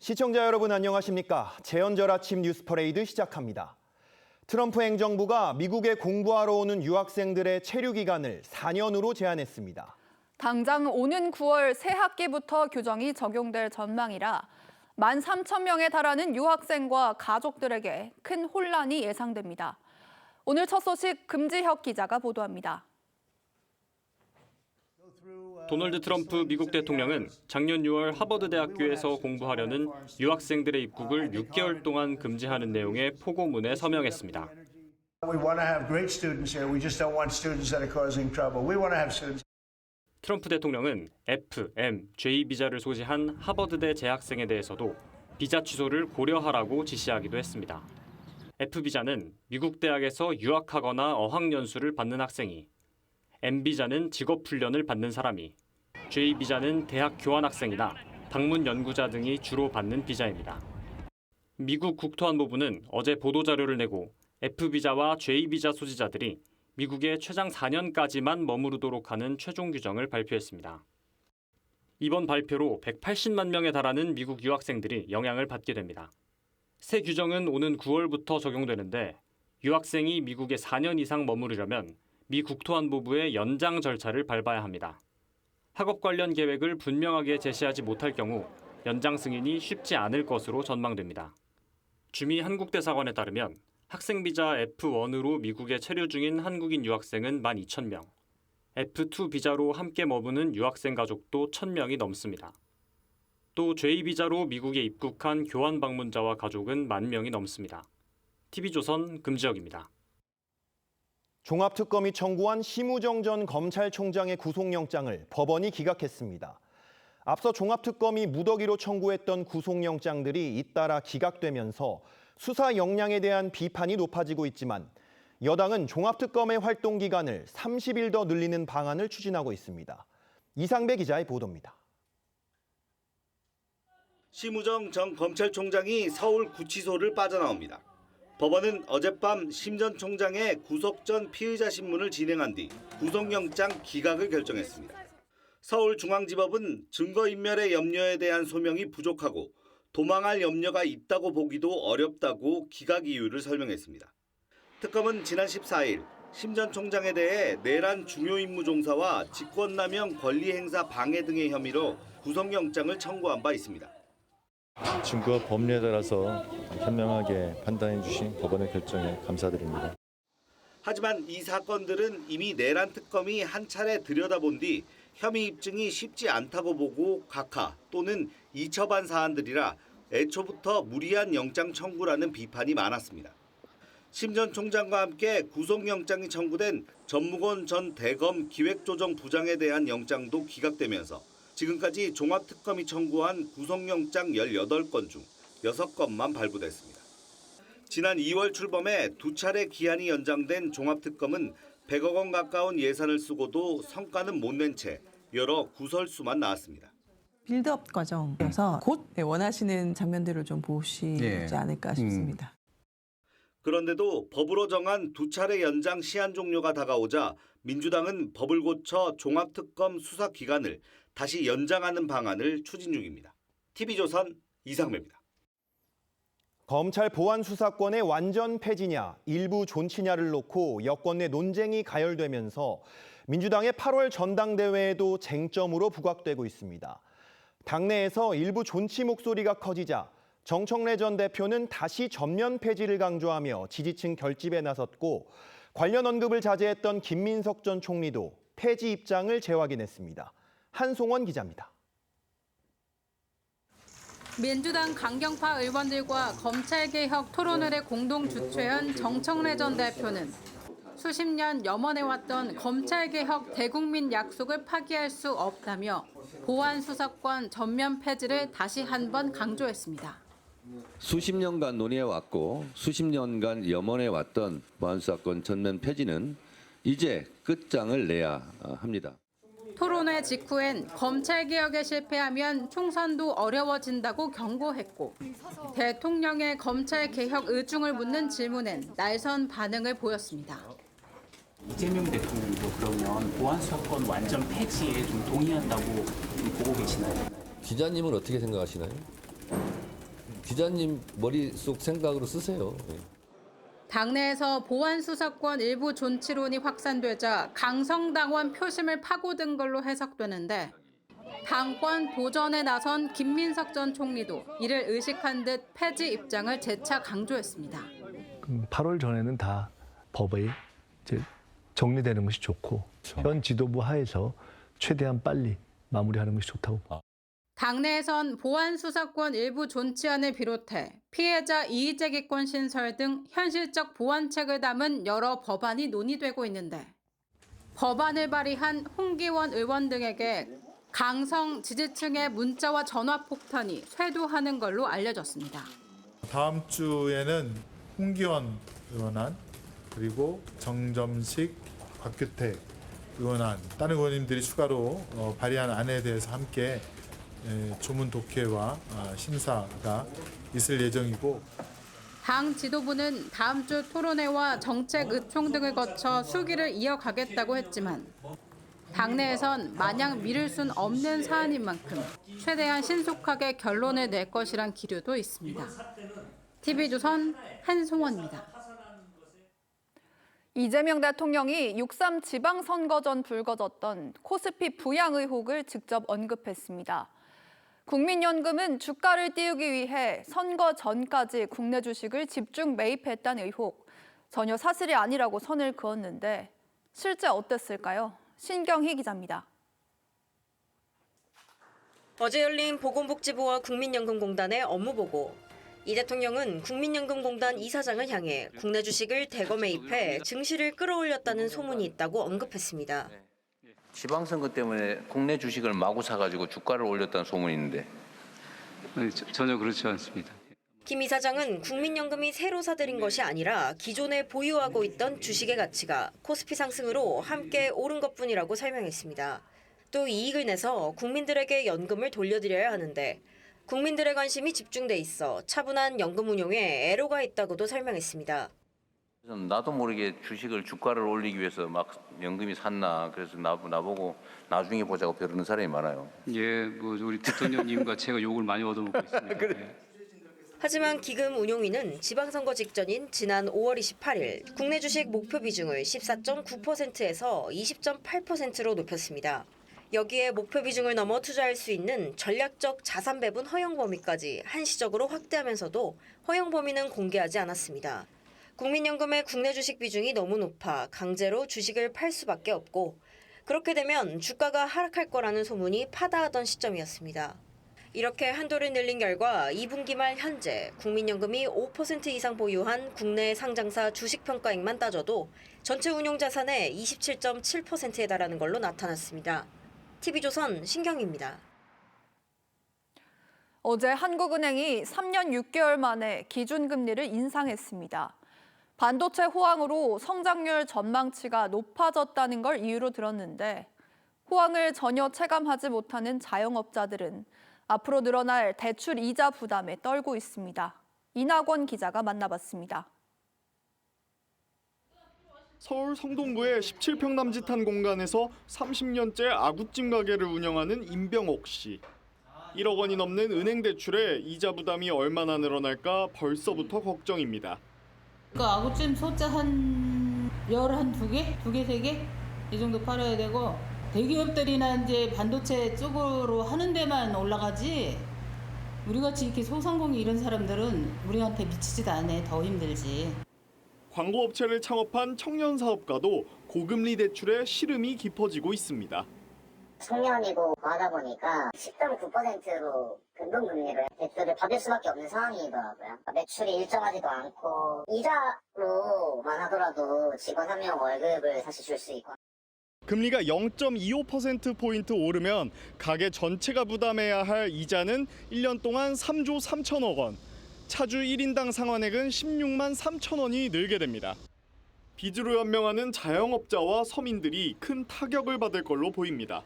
시청자 여러분 안녕하십니까? 재헌절 아침 뉴스 퍼레이드 시작합니다. 트럼프 행정부가 미국에 공부하러 오는 유학생들의 체류 기간을 4년으로 제한했습니다. 당장 오는 9월 새 학기부터 규정이 적용될 전망이라 13,000명에 달하는 유학생과 가족들에게 큰 혼란이 예상됩니다. 오늘 첫 소식 금지혁 기자가 보도합니다. 도널드 트럼프 미국 대통령은 작년 6월 하버드 대학교에서 공부하려는 유학생들의 입국을 6개월 동안 금지하는 내용의 포고문에 서명했습니다. We want to have great students here. We just don't want students that are causing trouble. We want to have students. 트럼프 대통령은 F, M, J 비자를 소지한 하버드대 재학생에 대해서도 비자 취소를 고려하라고 지시하기도 했습니다. F 비자는 미국 대학에서 유학하거나 어학연수를 받는 학생이, M 비자는 직업훈련을 받는 사람이, J 비자는 대학 교환학생이나 방문 연구자 등이 주로 받는 비자입니다. 미국 국토안보부는 어제 보도자료를 내고 F 비자와 J 비자 소지자들이 미국에 최장 4년까지만 머무르도록 하는 최종 규정을 발표했습니다. 이번 발표로 180만 명에 달하는 미국 유학생들이 영향을 받게 됩니다. 새 규정은 오는 9월부터 적용되는데 유학생이 미국에 4년 이상 머무르려면 미 국토안보부의 연장 절차를 밟아야 합니다. 학업 관련 계획을 분명하게 제시하지 못할 경우 연장 승인이 쉽지 않을 것으로 전망됩니다. 주미 한국대사관에 따르면 학생 비자 F1으로 미국에 체류 중인 한국인 유학생은 12,000명, F2 비자로 함께 머무는 유학생 가족도 1,000명이 넘습니다. 또 J 비자로 미국에 입국한 교환 방문자와 가족은 10,000명이 넘습니다. TV조선 금지혁입니다. 종합특검이 청구한 심우정 전 검찰총장의 구속영장을 법원이 기각했습니다. 앞서 종합특검이 무더기로 청구했던 구속영장들이 잇따라 기각되면서 수사 역량에 대한 비판이 높아지고 있지만 여당은 종합특검의 활동 기간을 30일 더 늘리는 방안을 추진하고 있습니다. 이상배 기자의 보도입니다. 심우정 전 검찰총장이 서울 구치소를 빠져나옵니다. 법원은 어젯밤 심 전 총장의 구속 전 피의자 신문을 진행한 뒤 구속영장 기각을 결정했습니다. 서울중앙지법은 증거인멸의 염려에 대한 소명이 부족하고 도망할 염려가 있다고 보기도 어렵다고 기각 이유를 설명했습니다. 특검은 지난 14일 심 전 총장에 대해 내란 중요임무 종사와 직권남용 권리행사 방해 등의 혐의로 구속영장을 청구한 바 있습니다. 증거와 법리에 따라서 현명하게 판단해 주신 법원의 결정에 감사드립니다. 하지만 이 사건들은 이미 내란 특검이 한 차례 들여다본 뒤 혐의 입증이 쉽지 않다고 보고 각하 또는 이첩한 사안들이라 애초부터 무리한 영장 청구라는 비판이 많았습니다. 심 전 총장과 함께 구속영장이 청구된 전무곤 전 대검 기획조정부장에 대한 영장도 기각되면서 지금까지 종합특검이 청구한 구속영장 18건 중 6건만 발부됐습니다. 지난 2월 출범에 2차례 기한이 연장된 종합특검은 100억 원 가까운 예산을 쓰고도 성과는 못 낸 채 여러 구설수만 나왔습니다. 빌드업 과정이어서 곧 원하시는 장면들을 좀 보시지 않을까 싶습니다. 그런데도 법으로 정한 2차례 연장 시한 종료가 다가오자 민주당은 법을 고쳐 종합특검 수사 기간을 다시 연장하는 방안을 추진 중입니다. TV조선 이상배입니다. 검찰 보안 수사권의 완전 폐지냐, 일부 존치냐를 놓고 여권 내 논쟁이 가열되면서 민주당의 8월 전당대회에도 쟁점으로 부각되고 있습니다. 당내에서 일부 존치 목소리가 커지자 정청래 전 대표는 다시 전면 폐지를 강조하며 지지층 결집에 나섰고 관련 언급을 자제했던 김민석 전 총리도 폐지 입장을 재확인했습니다. 한송원 기자입니다. 민주당 강경파 의원들과 검찰개혁 토론회를 공동 주최한 정청래 전 대표는 수십 년 염원해왔던 검찰개혁 대국민 약속을 파기할 수 없다며 보안 수사권 전면 폐지를 다시 한번 강조했습니다. 수십 년간 논의해왔고 수십 년간 염원해왔던 보안 수사권 전면 폐지는 이제 끝장을 내야 합니다. 토론회 직후엔 검찰개혁에 실패하면 총선도 어려워진다고 경고했고 대통령의 검찰개혁 의중을 묻는 질문엔 날선 반응을 보였습니다. 이재명 대통령도 그러면 보안수사권 완전 폐지에 좀 동의한다고 보고 계시나요? 기자님은 어떻게 생각하시나요? 기자님 머릿속 생각으로 쓰세요. 당내에서 보안수사권 일부 존치론이 확산되자 강성당원 표심을 파고든 걸로 해석되는데 당권 도전에 나선 김민석 전 총리도 이를 의식한 듯 폐지 입장을 재차 강조했습니다. 8월 전에는 다 법이 이제 정리되는 것이 좋고 현 지도부 하에서 최대한 빨리 마무리하는 것이 좋다고 봐. 당내에선 보안수사권 일부 존치안을 비롯해 피해자 이의제기권 신설 등 현실적 보완책을 담은 여러 법안이 논의되고 있는데 법안을 발의한 홍기원 의원 등에게 강성 지지층의 문자와 전화 폭탄이 쇄도하는 걸로 알려졌습니다. 다음 주에는 홍기원 의원안 그리고 정점식, 박규택 의원안, 다른 의원님들이 추가로 발의한 안에 대해서 함께 조문 독회와 심사가 있을 예정이고 당 지도부는 다음 주 토론회와 정책 의총 등을 거쳐 수기를 이어가겠다고 했지만 당내에선 마냥 미룰 순 없는 사안인 만큼 최대한 신속하게 결론을 낼 것이란 기류도 있습니다. TV조선 한송원입니다. 이재명 대통령이 6.3 지방선거 전 불거졌던 코스피 부양 의혹을 직접 언급했습니다. 국민연금은 주가를 띄우기 위해 선거 전까지 국내 주식을 집중 매입했다는 의혹, 전혀 사실이 아니라고 선을 그었는데 실제 어땠을까요? 신경희 기자입니다. 어제 열린 보건복지부와 국민연금공단의 업무보고. 이 대통령은 국민연금공단 이사장을 향해 국내 주식을 대거 매입해 증시를 끌어올렸다는 소문이 있다고 언급했습니다. 지방선거 때문에 국내 주식을 마구 사가지고 주가를 올렸다는 소문이 있는데 전혀 그렇지 않습니다. 김 이사장은 국민연금이 새로 사들인 것이 아니라 기존에 보유하고 있던 주식의 가치가 코스피 상승으로 함께 오른 것뿐이라고 설명했습니다. 또 이익을 내서 국민들에게 연금을 돌려드려야 하는데 국민들의 관심이 집중돼 있어 차분한 연금 운용에 애로가 있다고도 설명했습니다. 나도 모르게 주식을 주가를 올리기 위해서 막 연금이 샀나 그래서 나보고 나중에 보자고 벼르는 사람이 많아요. 예, 뭐 우리 대통령님과 제가 욕을 많이 얻어먹고 있습니다. 그래. 하지만 기금 운용위는 지방선거 직전인 지난 5월 28일 국내 주식 목표 비중을 14.9%에서 20.8%로 높였습니다. 여기에 목표 비중을 넘어 투자할 수 있는 전략적 자산 배분 허용 범위까지 한시적으로 확대하면서도 허용 범위는 공개하지 않았습니다. 국민연금의 국내 주식 비중이 너무 높아 강제로 주식을 팔 수밖에 없고 그렇게 되면 주가가 하락할 거라는 소문이 파다하던 시점이었습니다. 이렇게 한도를 늘린 결과 2분기 말 현재 국민연금이 5% 이상 보유한 국내 상장사 주식평가액만 따져도 전체 운용 자산의 27.7%에 달하는 걸로 나타났습니다. TV조선 신경입니다. 어제 한국은행이 3년 6개월 만에 기준금리를 인상했습니다. 반도체 호황으로 성장률 전망치가 높아졌다는 걸 이유로 들었는데 호황을 전혀 체감하지 못하는 자영업자들은 앞으로 늘어날 대출 이자 부담에 떨고 있습니다. 이낙원 기자가 만나봤습니다. 서울 성동구의 17평 남짓한 공간에서 30년째 아구찜 가게를 운영하는 임병옥 씨. 1억 원이 넘는 은행 대출에 이자 부담이 얼마나 늘어날까 벌써부터 걱정입니다. 아구찜 소자 한 두 개, 세 개 이 정도 팔아야 되고 대기업들이나 이제 반도체 쪽으로 하는 데만 올라가지 우리 같이 이렇게 소상공인 이런 사람들은 우리한테 미치지도 않아. 더 힘들지. 광고업체를 창업한 청년 사업가도 고금리 대출에 시름이 깊어지고 있습니다. 청년이고 하다 보니까 10.9%로 변동금리를 대출을 받을 수밖에 없는 상황이더라고요. 매출이 일정하지도 않고 이자로만 하더라도 직원 한 명 월급을 사실 줄 수 있고. 금리가 0.25%포인트 오르면 가게 전체가 부담해야 할 이자는 1년 동안 3조 3천억 원, 차주 1인당 상환액은 16만 3천 원이 늘게 됩니다. 빚으로 연명하는 자영업자와 서민들이 큰 타격을 받을 걸로 보입니다.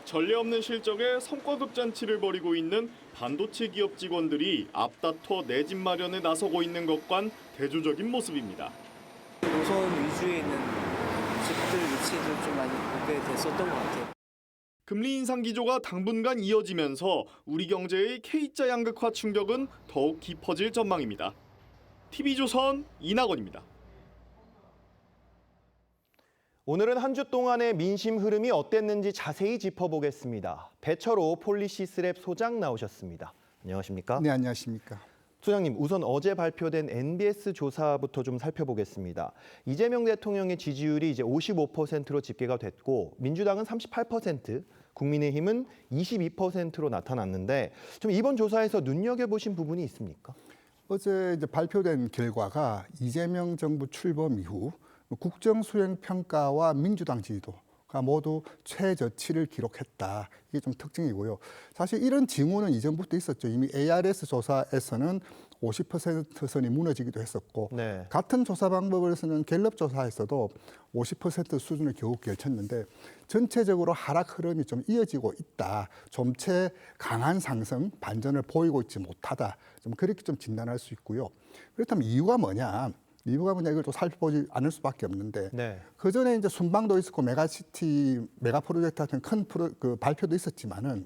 전례 없는 실적에 성과급 잔치를 벌이고 있는 반도체 기업 직원들이 앞다퉈 내 집 마련에 나서고 있는 것과는 대조적인 모습입니다. 노선 위주에 있는 집들 위치도 좀 많이 보게 됐었던 것 같아요. 금리 인상 기조가 당분간 이어지면서 우리 경제의 K자 양극화 충격은 더욱 깊어질 전망입니다. TV조선 이낙원입니다. 오늘은 한 주 동안의 민심 흐름이 어땠는지 자세히 짚어보겠습니다. 배철호 폴리시스랩 소장 나오셨습니다. 안녕하십니까? 네, 안녕하십니까? 소장님, 우선 어제 발표된 NBS 조사부터 좀 살펴보겠습니다. 이재명 대통령의 지지율이 이제 55%로 집계가 됐고 민주당은 38%, 국민의힘은 22%로 나타났는데 좀 이번 조사에서 눈여겨보신 부분이 있습니까? 어제 이제 발표된 결과가 이재명 정부 출범 이후 국정 수행 평가와 민주당 지지도가 모두 최저치를 기록했다. 이게 좀 특징이고요. 사실 이런 징후는 이전부터 있었죠. 이미 ARS 조사에서는 50% 선이 무너지기도 했었고 네. 같은 조사 방법을 쓰는 갤럽 조사에서도 50% 수준을 겨우 결쳤는데 전체적으로 하락 흐름이 좀 이어지고 있다. 좀체 강한 상승 반전을 보이고 있지 못하다. 좀 그렇게 좀 진단할 수 있고요. 그렇다면 이유가 뭐냐? 이걸 또 살펴보지 않을 수밖에 없는데 네. 그 전에 이제 순방도 있었고 메가시티 메가 프로젝트 같은 큰 발표도 있었지만은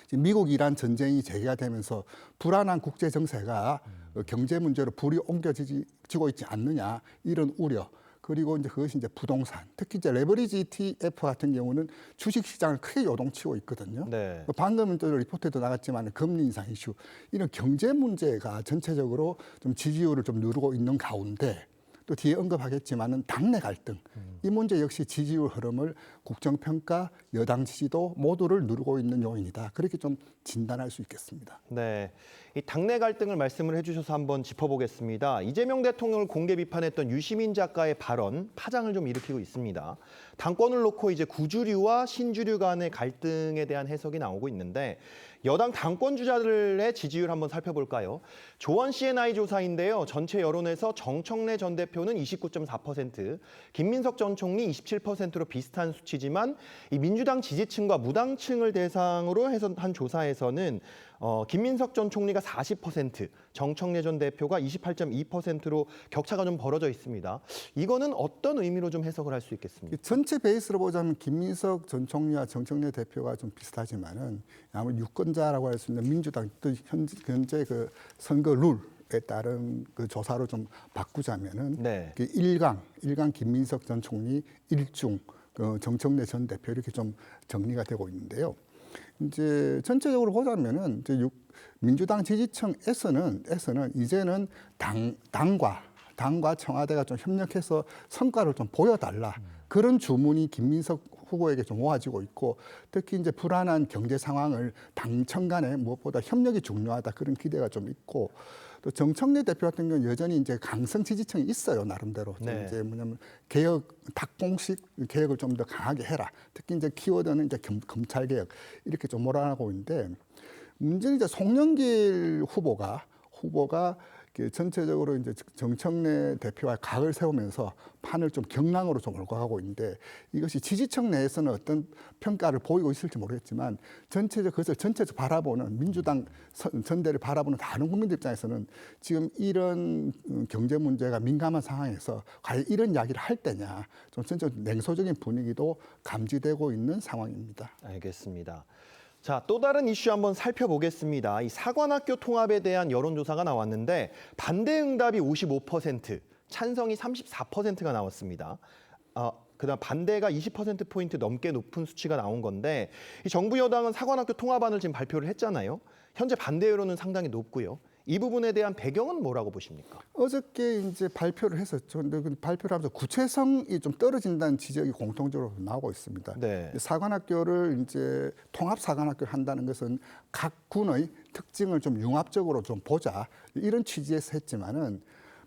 지금 미국 이란 전쟁이 재개가 되면서 불안한 국제 정세가 경제 문제로 불이 옮겨지고 있지 않느냐 이런 우려. 그리고 이제 그것이 이제 부동산, 특히 이제 레버리지 ETF 같은 경우는 주식 시장을 크게 요동치고 있거든요. 네. 방금 또 리포트에도 나갔지만 금리 인상 이슈, 이런 경제 문제가 전체적으로 좀 지지율을 좀 누르고 있는 가운데 또 뒤에 언급하겠지만은 당내 갈등, 이 문제 역시 지지율 흐름을 국정평가, 여당 지지도 모두를 누르고 있는 요인이다. 그렇게 좀 진단할 수 있겠습니다. 네, 이 당내 갈등을 말씀을 해주셔서 한번 짚어보겠습니다. 이재명 대통령을 공개 비판했던 유시민 작가의 발언, 파장을 좀 일으키고 있습니다. 당권을 놓고 이제 구주류와 신주류 간의 갈등에 대한 해석이 나오고 있는데 여당 당권 주자들의 지지율 한번 살펴볼까요? 조원 CNI 조사인데요. 전체 여론에서 정청래 전 대표는 29.4%, 김민석 전 총리 27%로 비슷한 수치지만 이 민주당 지지층과 무당층을 대상으로 해서 한 조사에서는 김민석 전 총리가 40%, 정청래 전 대표가 28.2%로 격차가 좀 벌어져 있습니다. 이거는 어떤 의미로 좀 해석을 할 수 있겠습니까? 전체 베이스로 보자면 김민석 전 총리와 정청래 대표가 좀 비슷하지만은 아무 유권자라고 할 수 있는 민주당 또 현재 그 선거 룰에 따른 그 조사로 좀 바꾸자면은 네. 그 1강 김민석 전 총리, 1중 그 정청래 전 대표 이렇게 좀 정리가 되고 있는데요. 이제 전체적으로 보자면은 이제 민주당 지지층에서는 이제는 당과 청와대가 좀 협력해서 성과를 좀 보여달라. 그런 주문이 김민석 후보에게 좀 모아지고 있고 특히 이제 불안한 경제 상황을 당청 간에 무엇보다 협력이 중요하다. 그런 기대가 좀 있고 또 정청래 대표 같은 경우는 여전히 이제 강성 지지층이 있어요. 나름대로. 네. 이제 뭐냐면 개혁, 탁공식 개혁을 좀 더 강하게 해라. 특히 이제 키워드는 이제 검찰 개혁 이렇게 좀 몰아가고 있는데 문제는 이제 송영길 후보가 전체적으로 이제 정청래 대표와 각을 세우면서 판을 좀 경랑으로 좀 몰고 가고 있는데 이것이 지지층 내에서는 어떤 평가를 보이고 있을지 모르겠지만 그것을 전체적으로 바라보는 민주당 전대를 바라보는 다른 국민들 입장에서는 지금 이런 경제 문제가 민감한 상황에서 과연 이런 이야기를 할 때냐 좀 전체적으로 냉소적인 분위기도 감지되고 있는 상황입니다. 알겠습니다. 자, 또 다른 이슈 한번 살펴보겠습니다. 이 사관학교 통합에 대한 여론조사가 나왔는데 반대 응답이 55%, 찬성이 34%가 나왔습니다. 그다음 반대가 20%포인트 넘게 높은 수치가 나온 건데 이 정부 여당은 사관학교 통합안을 지금 발표를 했잖아요. 현재 반대 여론은 상당히 높고요. 이 부분에 대한 배경은 뭐라고 보십니까? 어저께 이제 발표를 했었죠. 근데 그 발표를 하면서 구체성이 좀 떨어진다는 지적이 공통적으로 나오고 있습니다. 네. 사관학교를 이제 통합 사관학교를 한다는 것은 각 군의 특징을 좀 융합적으로 좀 보자 이런 취지에서 했지만은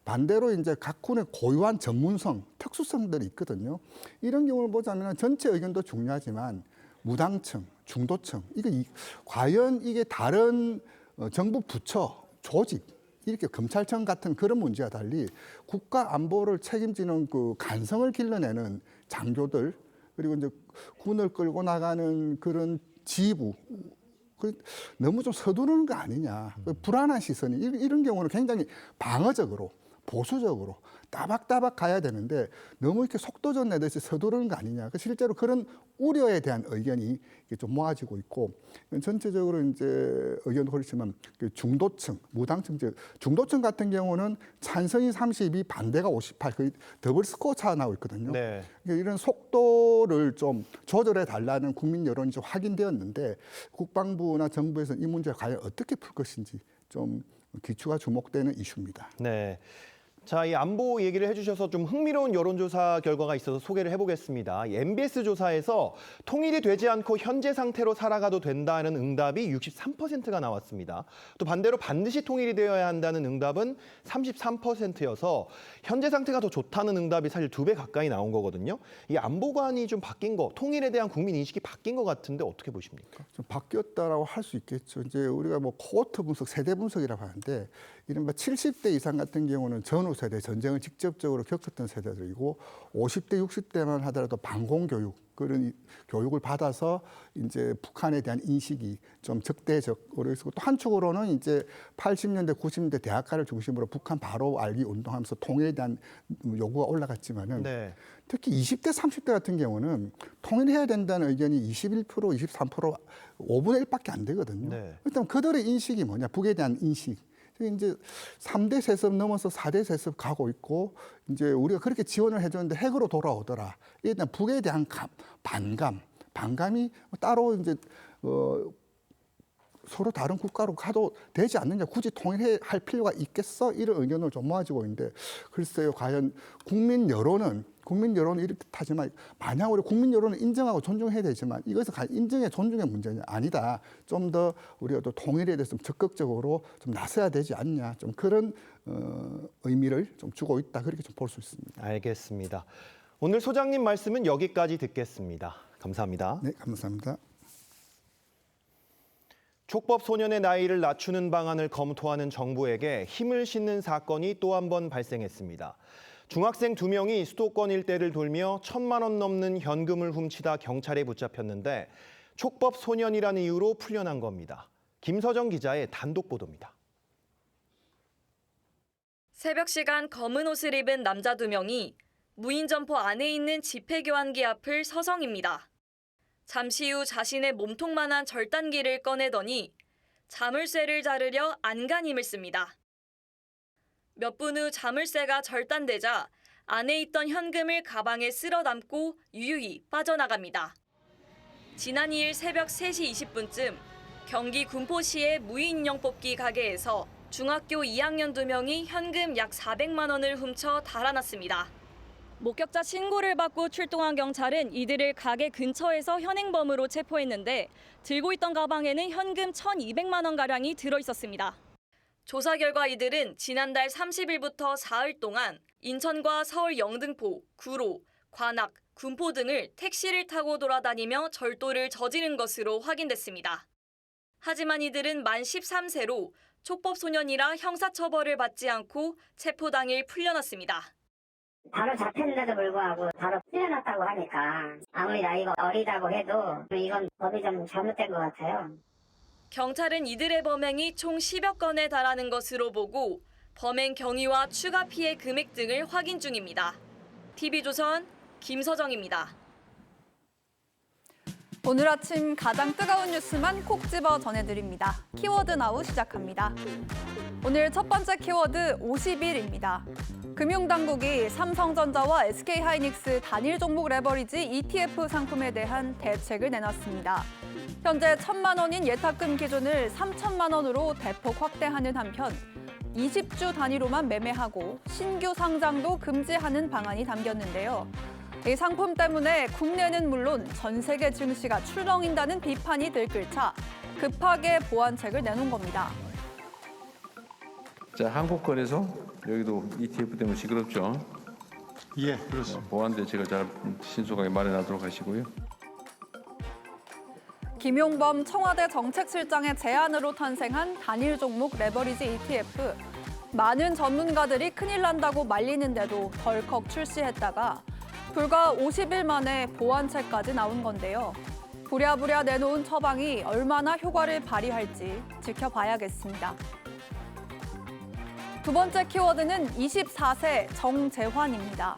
반대로 이제 각 군의 고유한 전문성, 특수성들이 있거든요. 이런 경우를 보자면 전체 의견도 중요하지만 무당층, 중도층 과연 이게 다른 정부 부처 조직 이렇게 검찰청 같은 그런 문제와 달리 국가 안보를 책임지는 그 간성을 길러내는 장교들 그리고 이제 군을 끌고 나가는 그런 지휘부 너무 좀 서두르는 거 아니냐 불안한 시선이 이런 경우는 굉장히 방어적으로 보수적으로 따박따박 가야 되는데 너무 이렇게 속도전 내듯이 서두르는 거 아니냐. 실제로 그런 우려에 대한 의견이 좀 모아지고 있고 전체적으로 이제 의견도 그렇지만 중도층, 무당층, 중도층 같은 경우는 찬성이 32, 반대가 58, 거의 더블 스코어 차가 나고 있거든요. 네. 이런 속도를 좀 조절해 달라는 국민 여론이 좀 확인되었는데 국방부나 정부에서는 이 문제를 과연 어떻게 풀 것인지 좀 귀추가 주목되는 이슈입니다. 네. 자, 이 안보 얘기를 해주셔서 좀 흥미로운 여론조사 결과가 있어서 소개를 해보겠습니다. MBS 조사에서 통일이 되지 않고 현재 상태로 살아가도 된다는 응답이 63%가 나왔습니다. 또 반대로 반드시 통일이 되어야 한다는 응답은 33%여서 현재 상태가 더 좋다는 응답이 사실 2배 가까이 나온 거거든요. 이 안보관이 좀 바뀐 거, 통일에 대한 국민 인식이 바뀐 것 같은데 어떻게 보십니까? 좀 바뀌었다라고 할 수 있겠죠. 이제 우리가 뭐 코호트 분석, 세대 분석이라고 하는데 이른바 70대 이상 같은 경우는 전후 세대, 전쟁을 직접적으로 겪었던 세대들이고 50대, 60대만 하더라도 방공교육, 그런 교육을 받아서 이제 북한에 대한 인식이 좀 적대적으로 있었고 또 한쪽으로는 이제 80년대, 90년대 대학가를 중심으로 북한 바로 알기 운동하면서 통일에 대한 요구가 올라갔지만은 네. 특히 20대, 30대 같은 경우는 통일해야 된다는 의견이 21%, 23%, 5분의 1밖에 안 되거든요. 네. 일단 그들의 인식이 뭐냐, 북에 대한 인식. 이제 3대 세습 넘어서 4대 세습 가고 있고 이제 우리가 그렇게 지원을 해줬는데 핵으로 돌아오더라. 일단 북에 대한 반감이 따로 이제 서로 다른 국가로 가도 되지 않느냐, 굳이 통일할 필요가 있겠어? 이런 의견을 좀 모아지고 있는데 글쎄요, 과연 국민 여론은 이렇듯하지만 만약 우리 국민 여론을 인정하고 존중해야 되지만 이것은 인정의 존중의 문제냐? 아니다. 좀 더 우리가 또 통일에 대해서 좀 적극적으로 좀 나서야 되지 않냐? 좀 그런 의미를 좀 주고 있다. 그렇게 좀 볼 수 있습니다. 알겠습니다. 오늘 소장님 말씀은 여기까지 듣겠습니다. 감사합니다. 네, 감사합니다. 촉법 소년의 나이를 낮추는 방안을 검토하는 정부에게 힘을 싣는 사건이 또 한 번 발생했습니다. 중학생 2명이 수도권 일대를 돌며 1,000만 원 넘는 현금을 훔치다 경찰에 붙잡혔는데 촉법 소년이라는 이유로 풀려난 겁니다. 김서정 기자의 단독 보도입니다. 새벽 시간 검은 옷을 입은 남자 2명이 무인 점포 안에 있는 집회교환기 앞을 서성입니다. 잠시 후 자신의 몸통만한 절단기를 꺼내더니 자물쇠를 자르려 안간힘을 씁니다. 몇 분 후 자물쇠가 절단되자 안에 있던 현금을 가방에 쓸어 담고 유유히 빠져나갑니다. 지난 2일 새벽 3시 20분쯤 경기 군포시의 무인인형 뽑기 가게에서 중학교 2학년 2명이 현금 약 400만 원을 훔쳐 달아났습니다. 목격자 신고를 받고 출동한 경찰은 이들을 가게 근처에서 현행범으로 체포했는데 들고 있던 가방에는 현금 1,200만 원가량이 들어있었습니다. 조사 결과 이들은 지난달 30일부터 사흘 동안 인천과 서울 영등포, 구로, 관악, 군포 등을 택시를 타고 돌아다니며 절도를 저지른 것으로 확인됐습니다. 하지만 이들은 만 13세로 촉법 소년이라 형사처벌을 받지 않고 체포 당일 풀려났습니다. 바로 잡혔는데도 불구하고 바로 풀려났다고 하니까 아무리 나이가 어리다고 해도 이건 법이 좀 잘못된 것 같아요. 경찰은 이들의 범행이 총 10여 건에 달하는 것으로 보고 범행 경위와 추가 피해 금액 등을 확인 중입니다. TV조선 김서정입니다. 오늘 아침 가장 뜨거운 뉴스만 콕 집어 전해드립니다. 키워드 나우 시작합니다. 오늘 첫 번째 키워드 50일입니다. 금융당국이 삼성전자와 SK하이닉스 단일 종목 레버리지 ETF 상품에 대한 대책을 내놨습니다. 현재 1,000만 원인 예탁금 기준을 3,000만 원으로 대폭 확대하는 한편 20주 단위로만 매매하고 신규 상장도 금지하는 방안이 담겼는데요. 이 상품 때문에 국내는 물론 전 세계 증시가 출렁인다는 비판이 들끓자 급하게 보완책을 내놓은 겁니다. 자, 한국거래소 여기도 ETF 때문에 시끄럽죠? 예, 그렇습니다. 보완 대책을 잘 신속하게 마련하도록 하시고요. 김용범 청와대 정책실장의 제안으로 탄생한 단일 종목 레버리지 ETF. 많은 전문가들이 큰일 난다고 말리는데도 덜컥 출시했다가 불과 50일 만에 보완책까지 나온 건데요. 부랴부랴 내놓은 처방이 얼마나 효과를 발휘할지 지켜봐야겠습니다. 두 번째 키워드는 24세 정재환입니다.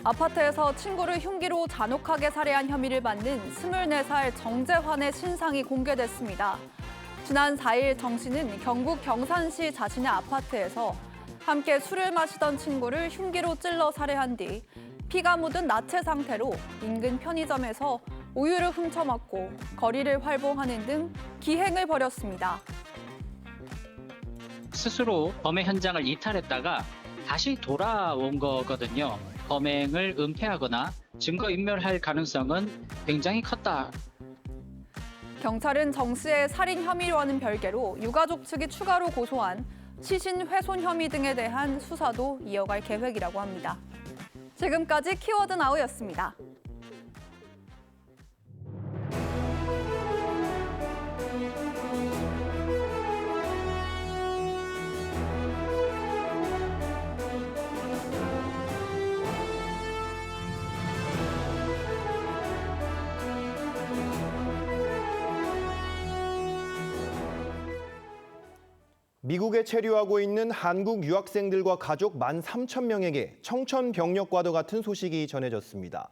아파트에서 친구를 흉기로 잔혹하게 살해한 혐의를 받는 24살 정재환의 신상이 공개됐습니다. 지난 4일 정 씨는 경북 경산시 자신의 아파트에서 함께 술을 마시던 친구를 흉기로 찔러 살해한 뒤 피가 묻은 나체 상태로 인근 편의점에서 우유를 훔쳐먹고 거리를 활보하는 등 기행을 벌였습니다. 스스로 범행 현장을 이탈했다가 다시 돌아온 거거든요. 범행을 은폐하거나 증거인멸할 가능성은 굉장히 컸다. 경찰은 정 씨의 살인 혐의와는 별개로 유가족 측이 추가로 고소한 시신 훼손 혐의 등에 대한 수사도 이어갈 계획이라고 합니다. 지금까지 키워드 나우였습니다. 미국에 체류하고 있는 한국 유학생들과 가족 13,000명에게 청천벽력과도 같은 소식이 전해졌습니다.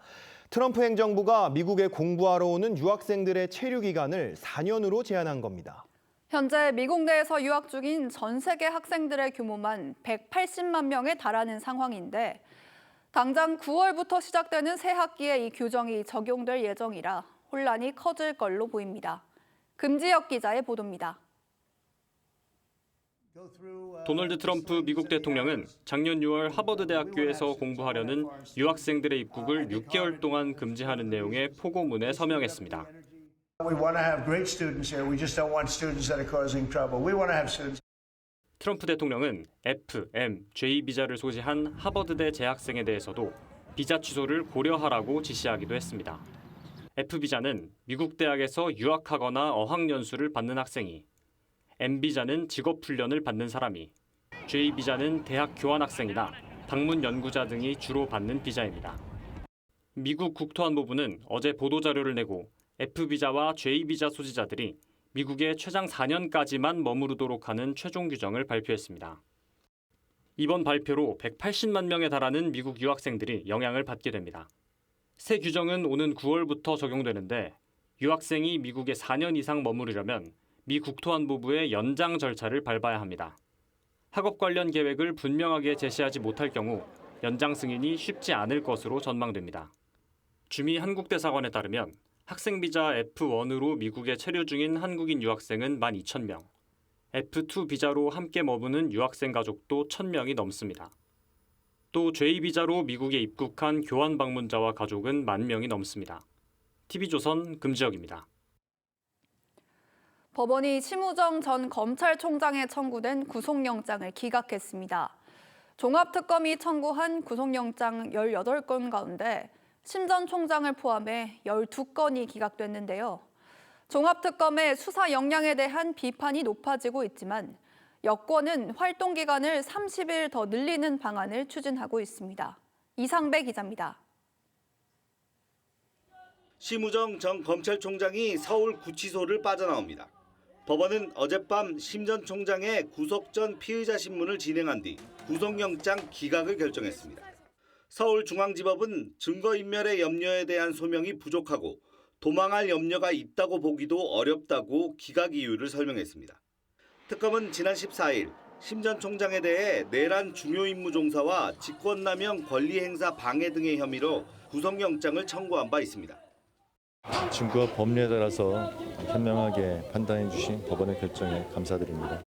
트럼프 행정부가 미국에 공부하러 오는 유학생들의 체류 기간을 4년으로 제한한 겁니다. 현재 미국 내에서 유학 중인 전 세계 학생들의 규모만 180만 명에 달하는 상황인데 당장 9월부터 시작되는 새 학기에 이 규정이 적용될 예정이라 혼란이 커질 걸로 보입니다. 금지혁 기자의 보도입니다. 도널드 트럼프 미국 대통령은 작년 6월 하버드 대학교에서 공부하려는 유학생들의 입국을 6개월 동안 금지하는 내용의 포고문에 서명했습니다. We want to have great students here. We just don't want students that are causing trouble. We want to have students. 트럼프 대통령은 F, M, J 비자를 소지한 하버드대 재학생에 대해서도 비자 취소를 고려하라고 지시하기도 했습니다. F 비자는 미국 대학에서 유학하거나 어학연수를 받는 학생이, M 비자는 직업훈련을 받는 사람이, J 비자는 대학 교환학생이나 방문 연구자 등이 주로 받는 비자입니다. 미국 국토안보부는 어제 보도자료를 내고 F 비자와 J 비자 소지자들이 미국에 최장 4년까지만 머무르도록 하는 최종 규정을 발표했습니다. 이번 발표로 180만 명에 달하는 미국 유학생들이 영향을 받게 됩니다. 새 규정은 오는 9월부터 적용되는데 유학생이 미국에 4년 이상 머무르려면 미 국토안보부의 연장 절차를 밟아야 합니다. 학업 관련 계획을 분명하게 제시하지 못할 경우 연장 승인이 쉽지 않을 것으로 전망됩니다. 주미 한국대사관에 따르면 학생 비자 F1으로 미국에 체류 중인 한국인 유학생은 12,000명, F2 비자로 함께 머무는 유학생 가족도 1,000명이 넘습니다. 또 J 비자로 미국에 입국한 교환 방문자와 가족은 10,000명이 넘습니다. TV조선 금지혁입니다. 법원이 심우정 전 검찰총장에 청구된 구속영장을 기각했습니다. 종합특검이 청구한 구속영장 18건 가운데 심 전 총장을 포함해 12건이 기각됐는데요. 종합특검의 수사 역량에 대한 비판이 높아지고 있지만 여권은 활동 기간을 30일 더 늘리는 방안을 추진하고 있습니다. 이상배 기자입니다. 심우정 전 검찰총장이 서울 구치소를 빠져나옵니다. 법원은 어젯밤 심 전 총장의 구속 전 피의자 신문을 진행한 뒤 구속영장 기각을 결정했습니다. 서울중앙지법은 증거인멸의 염려에 대한 소명이 부족하고 도망할 염려가 있다고 보기도 어렵다고 기각 이유를 설명했습니다. 특검은 지난 14일 심 전 총장에 대해 내란 중요 임무 종사와 직권남용 권리행사 방해 등의 혐의로 구속영장을 청구한 바 있습니다. 증거와 법리에 따라서 현명하게 판단해 주신 법원의 결정에 감사드립니다.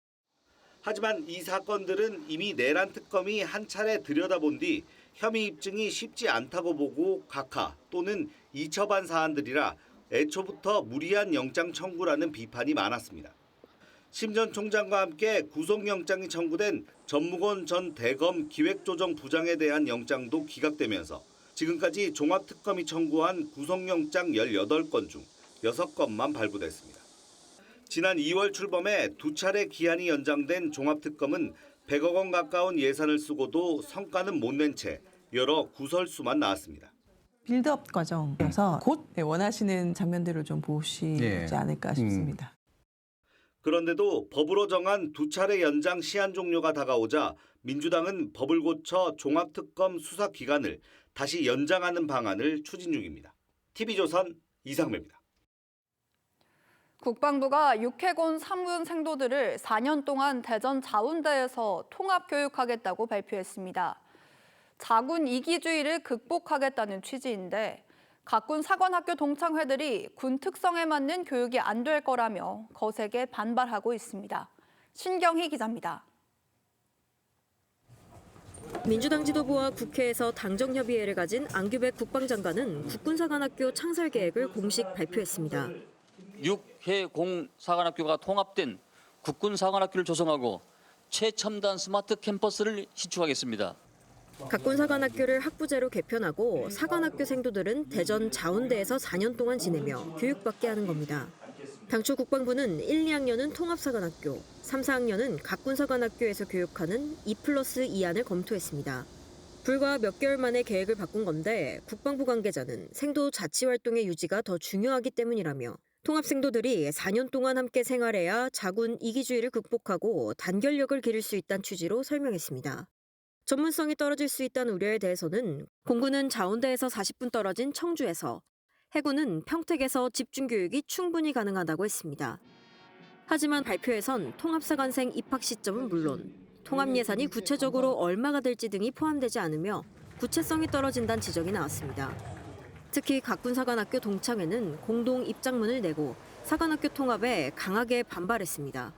하지만 이 사건들은 이미 내란 특검이 한 차례 들여다본 뒤 혐의 입증이 쉽지 않다고 보고 각하 또는 이첩한 사안들이라 애초부터 무리한 영장 청구라는 비판이 많았습니다. 심 전 총장과 함께 구속영장이 청구된 전무건 전 대검 기획조정부장에 대한 영장도 기각되면서 지금까지 종합특검이 청구한 구속영장 18건 중 6건만 발부됐습니다. 지난 2월 출범에 2차례 기한이 연장된 종합특검은 100억 원 가까운 예산을 쓰고도 성과는 못 낸 채 여러 구설수만 나왔습니다. 빌드업 과정이어서 곧 원하시는 장면들을 좀 보시지 않을까 싶습니다. 그런데도 법으로 정한 2차례 연장 시한 종료가 다가오자 민주당은 법을 고쳐 종합특검 수사 기간을 다시 연장하는 방안을 추진 중입니다. TV조선 이상배입니다. 국방부가 육해공 3군 생도들을 4년 동안 대전 자운대에서 통합교육하겠다고 발표했습니다. 자군 이기주의를 극복하겠다는 취지인데 각군 사관학교 동창회들이 군 특성에 맞는 교육이 안 될 거라며 거세게 반발하고 있습니다. 신경희 기자입니다. 민주당 지도부와 국회에서 당정협의회를 가진 안규백 국방장관은 국군사관학교 창설 계획을 공식 발표했습니다. 육해공 사관학교가 통합된 국군 사관학교를 조성하고 최첨단 스마트 캠퍼스를 시축하겠습니다. 각군 사관학교를 학부제로 개편하고 사관학교 생도들은 대전 자운대에서 4년 동안 지내며 교육받게 하는 겁니다. 당초 국방부는 1, 2학년은 통합사관학교, 3, 4학년은 각군사관학교에서 교육하는 2+2안을 검토했습니다. 불과 몇 개월 만에 계획을 바꾼 건데 국방부 관계자는 생도 자치활동의 유지가 더 중요하기 때문이라며 통합생도들이 4년 동안 함께 생활해야 자군 이기주의를 극복하고 단결력을 기를 수 있다는 취지로 설명했습니다. 전문성이 떨어질 수 있다는 우려에 대해서는 공군은 자운대에서 40분 떨어진 청주에서, 해군은 평택에서 집중교육이 충분히 가능하다고 했습니다. 하지만 발표에선 통합사관생 입학 시점은 물론 통합 예산이 구체적으로 얼마가 될지 등이 포함되지 않으며 구체성이 떨어진다는 지적이 나왔습니다. 특히 각군사관학교 동창회는 공동 입장문을 내고 사관학교 통합에 강하게 반발했습니다.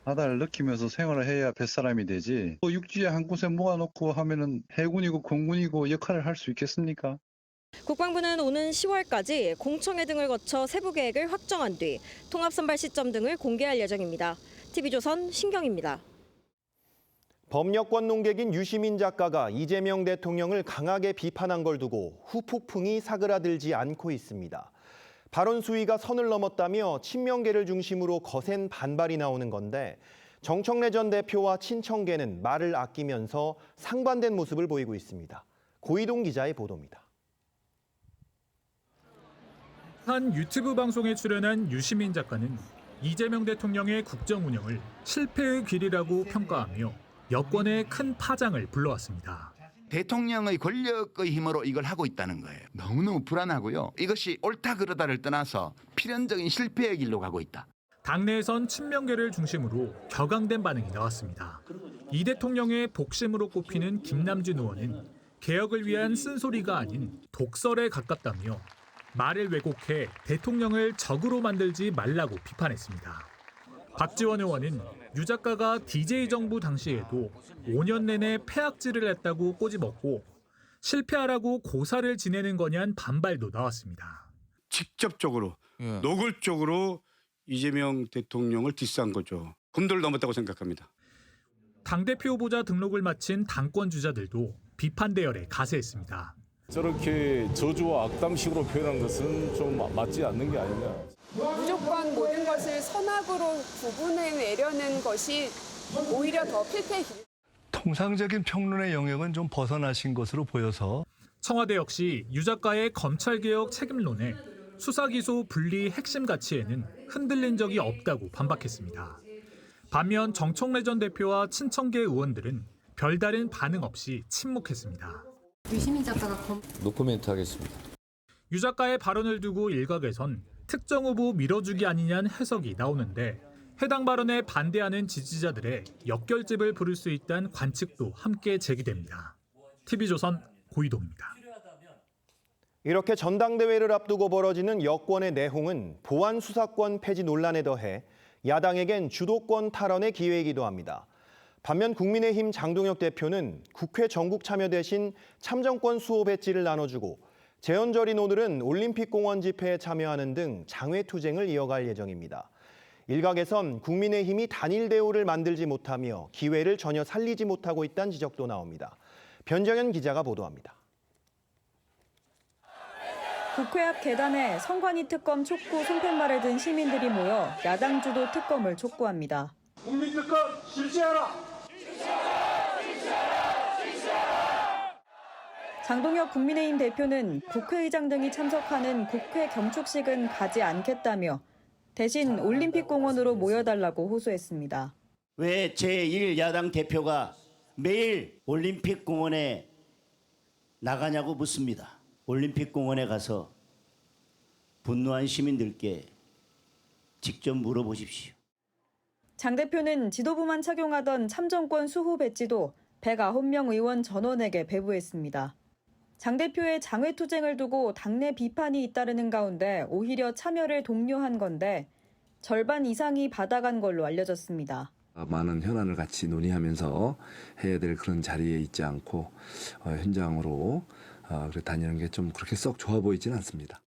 바다를 느끼면서 생활을 해야 뱃사람이 되지. 육지에 한 곳에 모아놓고 하면은 해군이고 공군이고 역할을 할 수 있겠습니까? 국방부는 오는 10월까지 공청회 등을 거쳐 세부 계획을 확정한 뒤 통합 선발 시점 등을 공개할 예정입니다. TV조선 신경입니다. 범여권 농객인 유시민 작가가 이재명 대통령을 강하게 비판한 걸 두고 후폭풍이 사그라들지 않고 있습니다. 발언 수위가 선을 넘었다며 친명계를 중심으로 거센 반발이 나오는 건데 정청래 전 대표와 친청계는 말을 아끼면서 상반된 모습을 보이고 있습니다. 고이동 기자의 보도입니다. 한 유튜브 방송에 출연한 유시민 작가는 이재명 대통령의 국정 운영을 실패의 길이라고 평가하며 여권의 큰 파장을 불러왔습니다. 대통령의 권력의 힘으로 이걸 하고 있다는 거예요. 너무너무 불안하고요. 이것이 옳다 그르다를 떠나서 필연적인 실패의 길로 가고 있다. 당내에선 친명계를 중심으로 격앙된 반응이 나왔습니다. 이 대통령의 복심으로 꼽히는 김남준 의원은 개혁을 위한 쓴소리가 아닌 독설에 가깝다며 말을 왜곡해 대통령을 적으로 만들지 말라고 비판했습니다. 박지원 의원은 유 작가가 DJ 정부 당시에도 5년 내내 폐악질을 했다고 꼬집었고 실패하라고 고사를 지내는 거냐는 반발도 나왔습니다. 직접적으로 노골적으로 이재명 대통령을 디스한 거죠. 금도를 넘었다고 생각합니다. 당대표 후보자 등록을 마친 당권 주자들도 비판 대열에 가세했습니다. 저렇게 저주와 악담식으로 표현한 것은 좀 맞지 않는 게 아니냐. 무조건 모든 것을 선악으로 구분해내려는 것이 오히려 더 필패의 길. 통상적인 평론의 영역은 좀 벗어나신 것으로 보여서 청와대 역시 유 작가의 검찰개혁 책임론에 수사기소 분리 핵심 가치에는 흔들린 적이 없다고 반박했습니다. 반면 정청래 전 대표와 친청계 의원들은 별다른 반응 없이 침묵했습니다. 유시민 작가가 노코멘트 하겠습니다. 유 작가의 발언을 두고 일각에선 특정 후보 밀어주기 아니냐는 해석이 나오는데 해당 발언에 반대하는 지지자들의 역결집을 부를 수 있다는 관측도 함께 제기됩니다. TV조선 고이동입니다. 이렇게 전당대회를 앞두고 벌어지는 여권의 내홍은 보안 수사권 폐지 논란에 더해 야당에겐 주도권 탈환의 기회이기도 합니다. 반면 국민의힘 장동혁 대표는 국회 전국 참여 대신 참정권 수호 배지를 나눠주고 재헌절인 오늘은 올림픽 공원 집회에 참여하는 등 장외투쟁을 이어갈 예정입니다. 일각에선 국민의힘이 단일 대우를 만들지 못하며 기회를 전혀 살리지 못하고 있다는 지적도 나옵니다. 변정현 기자가 보도합니다. 국회 앞 계단에 선관위 특검 촉구 손팻말을 든 시민들이 모여 야당 주도 특검을 촉구합니다. 국민 특검 실시하라! 장동혁 국민의힘 대표는 국회의장 등이 참석하는 국회 경축식은 가지 않겠다며 대신 올림픽공원으로 모여달라고 호소했습니다. 왜 제1야당 대표가 매일 올림픽공원에 나가냐고 묻습니다. 올림픽공원에 가서 분노한 시민들께 직접 물어보십시오. 장 대표는 지도부만 착용하던 참정권 수호 배지도 109명 의원 전원에게 배부했습니다. 장 대표의 장외투쟁을 두고 당내 비판이 잇따르는 가운데 오히려 참여를 독려한 건데 절반 이상이 받아간 걸로 알려졌습니다. 많은 현안을 같이 논의하면서 해야 될 그런 자리에 있지 않고 현장으로 다니는 게 좀 그렇게 썩 좋아 보이지는 않습니다.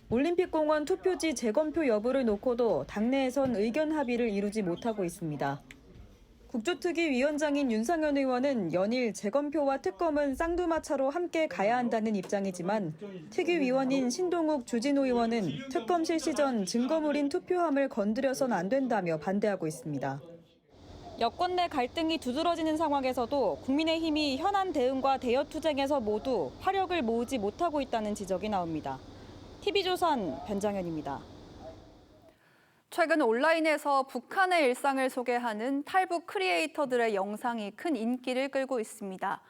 올림픽공원 투표지 재검표 여부를 놓고도 당내에선 의견 합의를 이루지 못하고 있습니다. 국조특위 위원장인 윤상현 의원은 연일 재검표와 특검은 쌍두마차로 함께 가야 한다는 입장이지만 특위위원인 신동욱 주진우 의원은 특검 실시 전 증거물인 투표함을 건드려선 안 된다며 반대하고 있습니다. 여권 내 갈등이 두드러지는 상황에서도 국민의힘이 현안 대응과 대여 투쟁에서 모두 화력을 모으지 못하고 있다는 지적이 나옵니다. TV조선 변정현입니다. 최근 온라인에서 북한의 일상을 소개하는 탈북 크리에이터들의 영상이 큰 인기를 끌고 있습니다.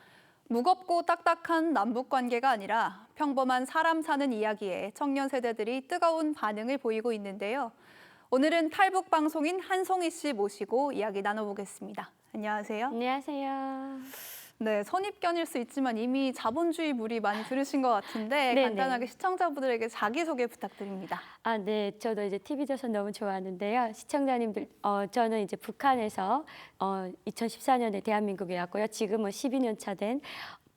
무겁고 딱딱한 남북 관계가 아니라 평범한 사람 사는 이야기에 청년 세대들이 뜨거운 반응을 보이고 있는데요. 오늘은 탈북 방송인 한송이 씨 모시고 이야기 나눠보겠습니다. 안녕하세요. 안녕하세요. 네, 선입견일 수 있지만 이미 자본주의 물이 많이 들으신 것 같은데 네네. 간단하게 시청자분들에게 자기소개 부탁드립니다. 네, 저도 이제 TV조선 너무 좋아하는데요. 시청자님들, 저는 이제 북한에서 2014년에 대한민국에 왔고요. 지금은 12년 차 된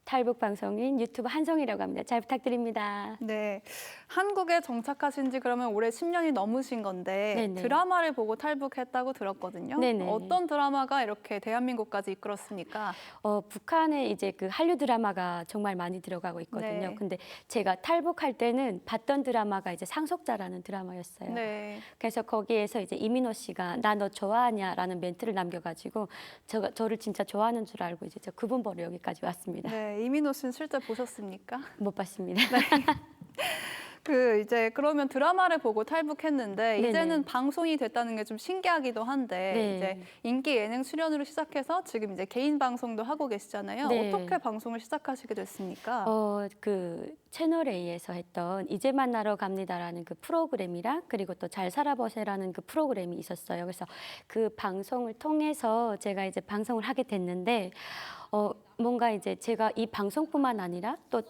탈북 방송인 유튜브 한송이라고 합니다. 잘 부탁드립니다. 네, 한국에 정착하신 지 그러면 올해 10년이 넘으신 건데 네네. 드라마를 보고 탈북했다고 들었거든요. 네네. 어떤 드라마가 이렇게 대한민국까지 이끌었습니까? 북한에 이제 그 한류 드라마가 정말 많이 들어가고 있거든요. 네. 근데 제가 탈북할 때는 봤던 드라마가 이제 상속자라는 드라마였어요. 네. 그래서 거기에서 이제 이민호 씨가 나 너 좋아하냐라는 멘트를 남겨가지고 저를 진짜 좋아하는 줄 알고 이제 저 그분 보러 여기까지 왔습니다. 네, 이민호 씨는 실제 보셨습니까? 못 봤습니다. 이제 그러면 드라마를 보고 탈북했는데 네네. 이제는 방송이 됐다는 게 좀 신기하기도 한데 네. 이제 인기 예능 출연으로 시작해서 지금 이제 개인 방송도 하고 계시잖아요. 네. 어떻게 방송을 시작하시게 됐습니까? 그 채널 A에서 했던 이제 만나러 갑니다라는 그 프로그램이랑 그리고 또 잘 살아보세라는 그 프로그램이 있었어요. 그래서 그 방송을 통해서 제가 이제 방송을 하게 됐는데 뭔가 이제 제가 이 방송뿐만 아니라 또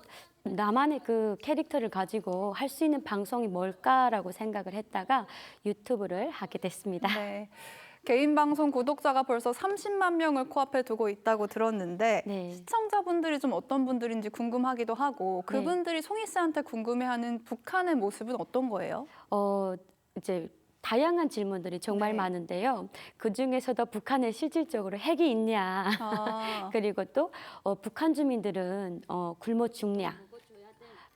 나만의 그 캐릭터를 가지고 할 수 있는 방송이 뭘까라고 생각을 했다가 유튜브를 하게 됐습니다. 네. 개인 방송 구독자가 벌써 30만 명을 코앞에 두고 있다고 들었는데 네. 시청자분들이 좀 어떤 분들인지 궁금하기도 하고 그분들이 송이 씨한테 궁금해하는 북한의 모습은 어떤 거예요? 이제 다양한 질문들이 정말 네. 많은데요. 그 중에서도 북한에 실질적으로 핵이 있냐, 그리고 또 북한 주민들은 굶어 죽냐,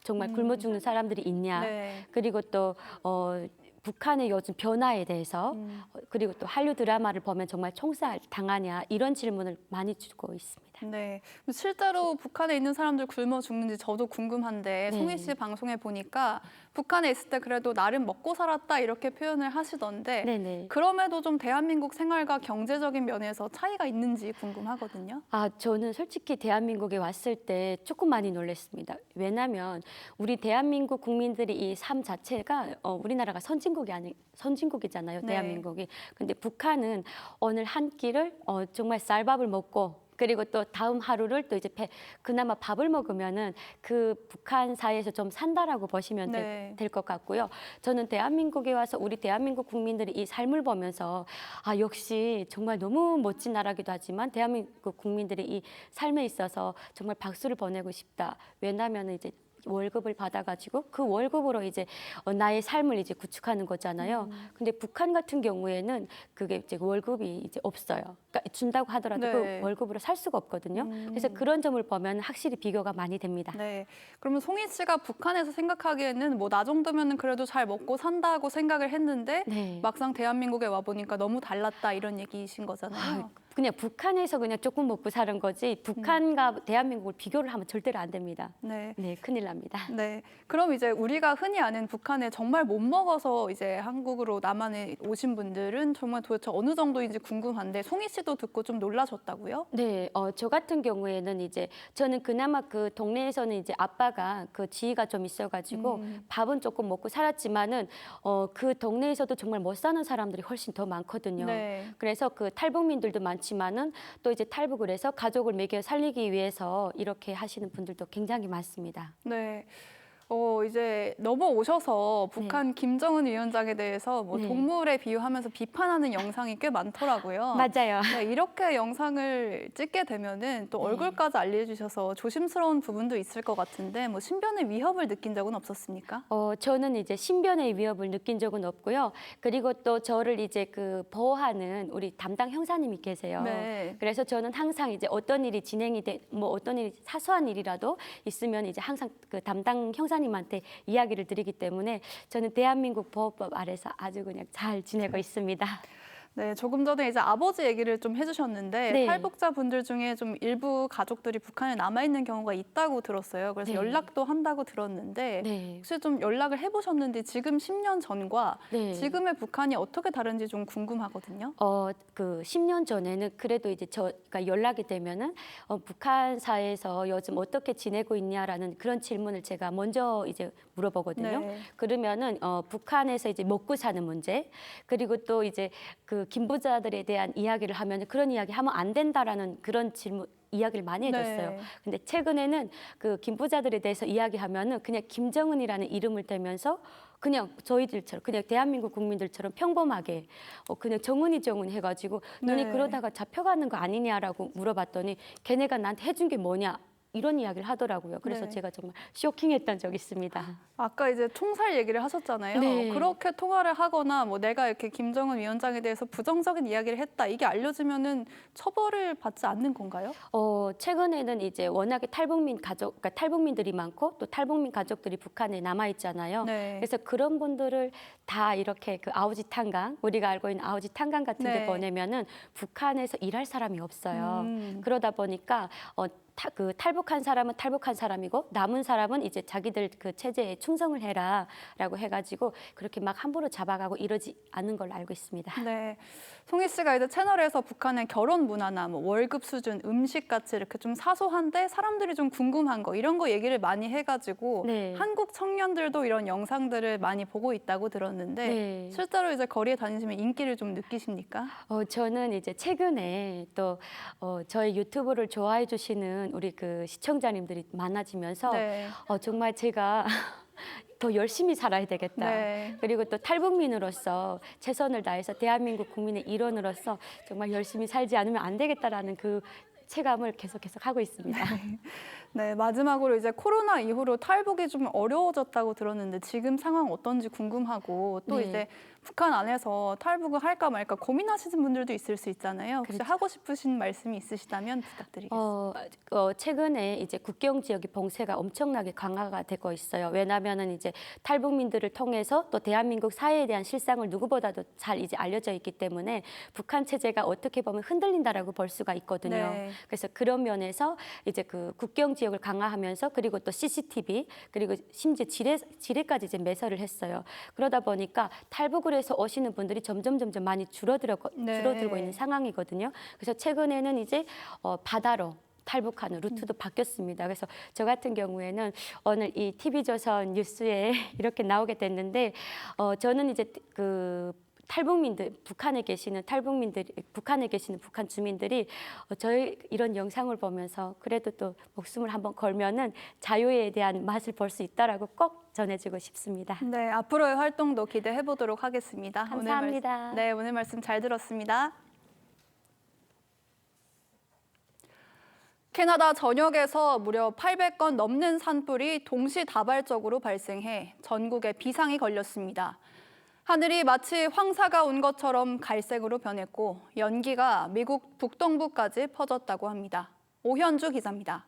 정말 굶어 죽는 사람들이 있냐, 네. 그리고 또 북한의 요즘 변화에 대해서 그리고 또 한류 드라마를 보면 정말 총살 당하냐 이런 질문을 많이 주고 있습니다. 네, 실제로 북한에 있는 사람들 굶어 죽는지 저도 궁금한데 네. 송이 씨 방송에 보니까 북한에 있을 때 그래도 나름 먹고 살았다 이렇게 표현을 하시던데 네네. 그럼에도 좀 대한민국 생활과 경제적인 면에서 차이가 있는지 궁금하거든요. 저는 솔직히 대한민국에 왔을 때 조금 많이 놀랐습니다. 왜냐하면 우리 대한민국 국민들이 이 삶 자체가 우리나라가 선진국이잖아요. 네. 대한민국이. 근데 북한은 오늘 한 끼를 정말 쌀밥을 먹고 그리고 또 다음 하루를 또 이제 그나마 밥을 먹으면은 그 북한 사회에서 좀 산다라고 보시면 네. 될 것 같고요. 저는 대한민국에 와서 우리 대한민국 국민들이 이 삶을 보면서 역시 정말 너무 멋진 나라기도 하지만 대한민국 국민들이 이 삶에 있어서 정말 박수를 보내고 싶다. 왜냐하면 이제 월급을 받아가지고 그 월급으로 이제 나의 삶을 이제 구축하는 거잖아요. 근데 북한 같은 경우에는 그게 이제 월급이 이제 없어요. 그러니까 준다고 하더라도 네. 그 월급으로 살 수가 없거든요. 그래서 그런 점을 보면 확실히 비교가 많이 됩니다. 네, 그러면 송이 씨가 북한에서 생각하기에는 뭐 나 정도면은 그래도 잘 먹고 산다고 생각을 했는데 네. 막상 대한민국에 와 보니까 너무 달랐다 이런 얘기이신 거잖아요. 그냥 북한에서 그냥 조금 먹고 사는 거지 북한과 대한민국을 비교를 하면 절대로 안 됩니다. 네. 네, 큰일 납니다. 네. 그럼 이제 우리가 흔히 아는 북한에 정말 못 먹어서 이제 한국으로 남한에 오신 분들은 정말 도대체 어느 정도인지 궁금한데 송희 씨도 듣고 좀 놀라셨다고요? 네, 저 같은 경우에는 이제 저는 그나마 그 동네에서는 이제 아빠가 그 지위가 좀 있어가지고 밥은 조금 먹고 살았지만은 그 동네에서도 정말 못 사는 사람들이 훨씬 더 많거든요. 네. 그래서 그 탈북민들도 많지만은 또 이제 탈북을 해서 가족을 먹여 살리기 위해서 이렇게 하시는 분들도 굉장히 많습니다. 네. 이제 넘어오셔서 북한 김정은 위원장에 대해서 뭐 네. 동물에 비유하면서 비판하는 영상이 꽤 많더라고요. 맞아요. 네, 이렇게 영상을 찍게 되면은 또 얼굴까지 알려주셔서 조심스러운 부분도 있을 것 같은데 뭐 신변의 위협을 느낀 적은 없었습니까? 저는 이제 신변의 위협을 느낀 적은 없고요. 그리고 또 저를 이제 그 보호하는 우리 담당 형사님이 계세요. 네. 그래서 저는 항상 이제 어떤 일이 진행이 뭐 어떤 일이 사소한 일이라도 있으면 이제 항상 그 담당 형사님한테 이야기를 드리기 때문에 저는 대한민국 보호법 아래서 아주 그냥 잘 지내고 있습니다. 네, 조금 전에 이제 아버지 얘기를 좀 해주셨는데 네. 탈북자분들 중에 좀 일부 가족들이 북한에 남아 있는 경우가 있다고 들었어요. 그래서 네. 연락도 한다고 들었는데 네. 혹시 좀 연락을 해보셨는지 지금 10년 전과 네. 지금의 북한이 어떻게 다른지 좀 궁금하거든요. 그 10년 전에는 그래도 이제 저가 연락이 되면은 북한사에서 요즘 어떻게 지내고 있냐라는 그런 질문을 제가 먼저 이제 물어보거든요. 네. 그러면은 북한에서 이제 먹고 사는 문제 그리고 또 이제 그 김부자들에 대한 이야기를 하면 그런 이야기 하면 안 된다라는 그런 질문 이야기를 많이 해줬어요. 네. 근데 최근에는 그 김부자들에 대해서 이야기하면은 그냥 김정은이라는 이름을 대면서 그냥 저희들처럼 그냥 대한민국 국민들처럼 평범하게 그냥 정은이 해가지고 너네 네. 그러다가 잡혀가는 거 아니냐라고 물어봤더니 걔네가 나한테 해준 게 뭐냐 이런 이야기를 하더라고요. 그래서 네. 제가 정말 쇼킹했던 적이 있습니다. 아까 이제 총살 얘기를 하셨잖아요. 네. 그렇게 통화를 하거나 뭐 내가 이렇게 김정은 위원장에 대해서 부정적인 이야기를 했다 이게 알려지면은 처벌을 받지 않는 건가요? 최근에는 이제 워낙에 그러니까 탈북민들이 많고 또 탈북민 가족들이 북한에 남아 있잖아요. 네. 그래서 그런 분들을 다 이렇게 그 아오지 탄강 우리가 알고 있는 아오지 탄강 같은 데 네. 보내면은 북한에서 일할 사람이 없어요. 그러다 보니까 그 탈북한 사람은 탈북한 사람이고 남은 사람은 이제 자기들 그 체제에 충성을 해라라고 해가지고 그렇게 막 함부로 잡아가고 이러지 않은 걸로 알고 있습니다. 네, 송희 씨가 이제 채널에서 북한의 결혼 문화나 뭐 월급 수준, 음식 같이 이렇게 좀 사소한데 사람들이 좀 궁금한 거 이런 거 얘기를 많이 해가지고 네. 한국 청년들도 이런 영상들을 많이 보고 있다고 들었는데 네. 실제로 이제 거리에 다니시면 인기를 좀 느끼십니까? 저는 이제 최근에 또 저희 유튜브를 좋아해 주시는 우리 그 시청자님들이 많아지면서 네. 정말 제가 더 열심히 살아야 되겠다. 네. 그리고 또 탈북민으로서 최선을 다해서 대한민국 국민의 일원으로서 정말 열심히 살지 않으면 안 되겠다라는 그 체감을 계속 하고 있습니다. 네, 마지막으로 이제 코로나 이후로 탈북이 좀 어려워졌다고 들었는데 지금 상황 어떤지 궁금하고 또 네. 이제 북한 안에서 탈북을 할까 말까 고민하시는 분들도 있을 수 있잖아요. 혹시 하고 싶으신 말씀이 있으시다면 부탁드리겠습니다. 최근에 이제 국경 지역의 봉쇄가 엄청나게 강화가 되고 있어요. 왜냐하면은 이제 탈북민들을 통해서 또 대한민국 사회에 대한 실상을 누구보다도 잘 이제 알려져 있기 때문에 북한 체제가 어떻게 보면 흔들린다라고 볼 수가 있거든요. 네. 그래서 그런 면에서 이제 그 국경 지역을 강화하면서 그리고 또 CCTV 그리고 심지어 지뢰까지 이제 매설을 했어요. 그러다 보니까 탈북을 해서 오시는 분들이 점점 많이 줄어들고 있는 상황이거든요. 그래서 최근에는 이제 바다로 탈북하는 루트도 바뀌었습니다. 그래서 저 같은 경우에는 오늘 이 TV조선 뉴스에 이렇게 나오게 됐는데 저는 이제 그 북한에 계시는 북한 주민들이 저희 이런 영상을 보면서 그래도 또 목숨을 한번 걸면은 자유에 대한 맛을 볼 수 있다라고 꼭 전해주고 싶습니다. 네, 앞으로의 활동도 기대해 보도록 하겠습니다. 감사합니다. 오늘 말씀 잘 들었습니다. 캐나다 전역에서 무려 800건 넘는 산불이 동시다발적으로 발생해 전국에 비상이 걸렸습니다. 하늘이 마치 황사가 온 것처럼 갈색으로 변했고 연기가 미국 북동부까지 퍼졌다고 합니다. 오현주 기자입니다.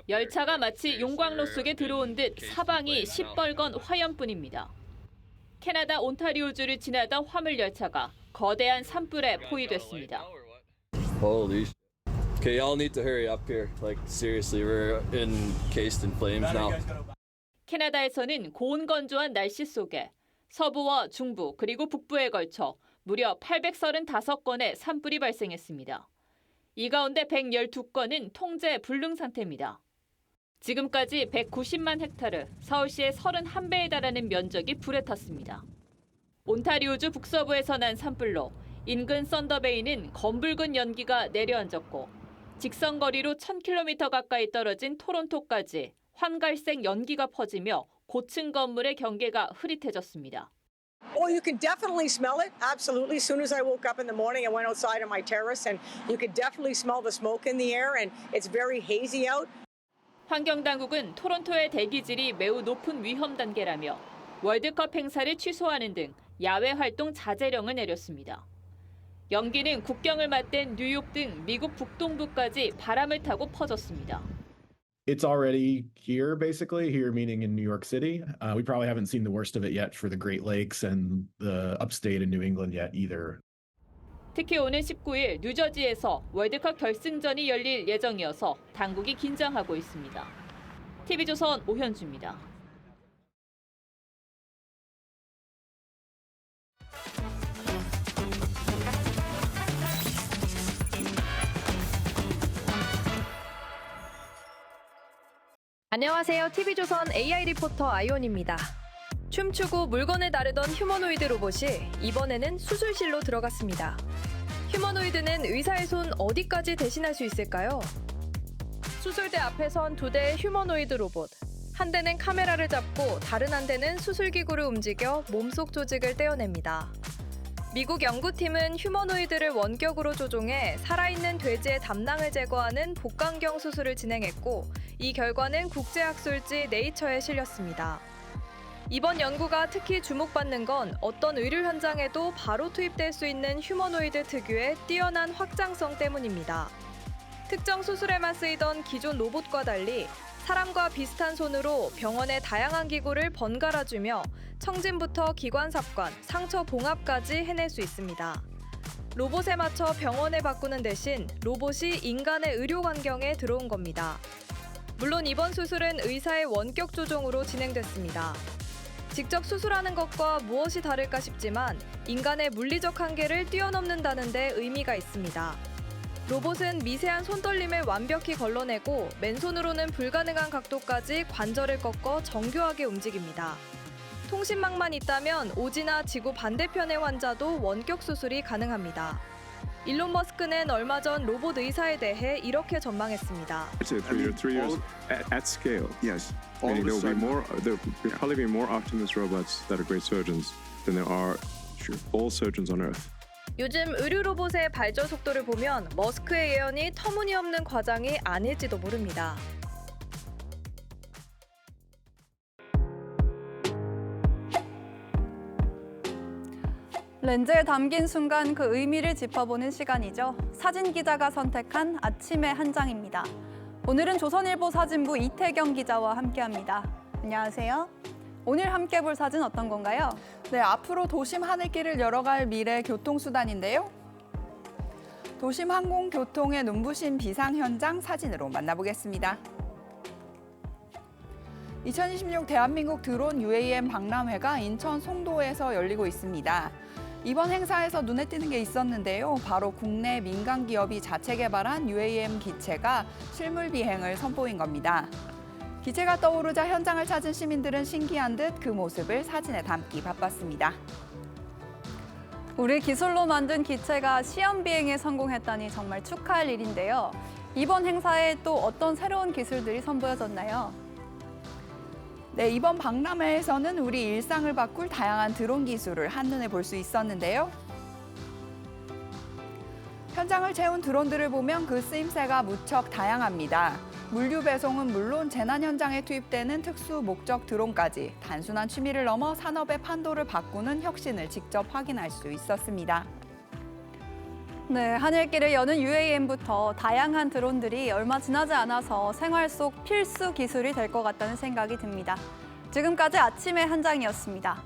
열차가 마치 용광로 속에 들어온 듯 사방이 시뻘건 화염뿐입니다. 캐나다 온타리오주를 지나던 화물 열차가 거대한 산불에 포위됐습니다. Holy sh**. Okay, y'all need to hurry up here. Like seriously, we're encased in flames now. 캐나다에서는 고온건조한 날씨 속에 서부와 중부 그리고 북부에 걸쳐 무려 835건의 산불이 발생했습니다. 이 가운데 112건은 통제 불능 상태입니다. 지금까지 190만 헥타르, 서울시의 31배에 달하는 면적이 불에 탔습니다. 온타리오주 북서부에서 난 산불로 인근 썬더베이는 검붉은 연기가 내려앉았고 직선거리로 1000km 가까이 떨어진 토론토까지 환갈색 연기가 퍼지며 고층 건물의 경계가 흐릿해졌습니다. Oh, you can definitely smell it. Absolutely. As soon as I woke up in the morning, I went outside on my terrace, and you could definitely smell the smoke in the air, and it's very hazy out. 환경당국은 토론토의 대기질이 매우 높은 위험 단계라며 월드컵 행사를 취소하는 등 야외 활동 자제령을 내렸습니다. 연기는 국경을 맞댄 뉴욕 등 미국 북동부까지 바람을 타고 퍼졌습니다. It's already here, basically, here meaning in New York City. We probably haven't seen the worst of it yet for the Great Lakes and the upstate in New England yet either. 특히 오는 19일 뉴저지에서 월드컵 결승전이 열릴 예정이어서 당국이 긴장하고 있습니다. TV조선 오현주입니다. 안녕하세요. TV조선 AI 리포터 아이온입니다. 춤추고 물건을 다루던 휴머노이드 로봇이 이번에는 수술실로 들어갔습니다. 휴머노이드는 의사의 손 어디까지 대신할 수 있을까요? 수술대 앞에 선 두 대의 휴머노이드 로봇. 한 대는 카메라를 잡고 다른 한 대는 수술기구를 움직여 몸속 조직을 떼어냅니다. 미국 연구팀은 휴머노이드를 원격으로 조종해 살아있는 돼지의 담낭을 제거하는 복강경 수술을 진행했고 이 결과는 국제학술지 네이처에 실렸습니다. 이번 연구가 특히 주목받는 건 어떤 의료 현장에도 바로 투입될 수 있는 휴머노이드 특유의 뛰어난 확장성 때문입니다. 특정 수술에만 쓰이던 기존 로봇과 달리 사람과 비슷한 손으로 병원의 다양한 기구를 번갈아주며 청진부터 기관 삽관, 상처 봉합까지 해낼 수 있습니다. 로봇에 맞춰 병원을 바꾸는 대신 로봇이 인간의 의료 환경에 들어온 겁니다. 물론 이번 수술은 의사의 원격 조종으로 진행됐습니다. 직접 수술하는 것과 무엇이 다를까 싶지만 인간의 물리적 한계를 뛰어넘는다는 데 의미가 있습니다. 로봇은 미세한 손떨림을 완벽히 걸러내고 맨손으로는 불가능한 각도까지 관절을 꺾어 정교하게 움직입니다. 통신망만 있다면 오지나 지구 반대편의 환자도 원격 수술이 가능합니다. 일론 머스크는 얼마 전 로봇 의사에 대해 이렇게 전망했습니다. Three years at scale. Yes. Meaning there'll probably be more Optimus robots that are great surgeons than there are all surgeons on Earth. 요즘 의료 로봇의 발전 속도를 보면 머스크의 예언이 터무니없는 과장이 아닐지도 모릅니다. 렌즈에 담긴 순간 그 의미를 짚어보는 시간이죠. 사진 기자가 선택한 아침의 한 장입니다. 오늘은 조선일보 사진부 이태경 기자와 함께합니다. 안녕하세요. 오늘 함께 볼 사진 어떤 건가요? 네, 앞으로 도심 하늘길을 열어갈 미래 교통수단인데요. 도심 항공교통의 눈부신 비상 현장 사진으로 만나보겠습니다. 2026 대한민국 드론 UAM 박람회가 인천 송도에서 열리고 있습니다. 이번 행사에서 눈에 띄는 게 있었는데요. 바로 국내 민간 기업이 자체 개발한 UAM 기체가 실물 비행을 선보인 겁니다. 기체가 떠오르자 현장을 찾은 시민들은 신기한 듯 그 모습을 사진에 담기 바빴습니다. 우리 기술로 만든 기체가 시험 비행에 성공했다니 정말 축하할 일인데요. 이번 행사에 또 어떤 새로운 기술들이 선보여졌나요? 네, 이번 박람회에서는 우리 일상을 바꿀 다양한 드론 기술을 한눈에 볼 수 있었는데요. 현장을 채운 드론들을 보면 그 쓰임새가 무척 다양합니다. 물류 배송은 물론 재난 현장에 투입되는 특수 목적 드론까지 단순한 취미를 넘어 산업의 판도를 바꾸는 혁신을 직접 확인할 수 있었습니다. 네, 하늘길을 여는 UAM부터 다양한 드론들이 얼마 지나지 않아서 생활 속 필수 기술이 될 것 같다는 생각이 듭니다. 지금까지 아침의 한 장이었습니다.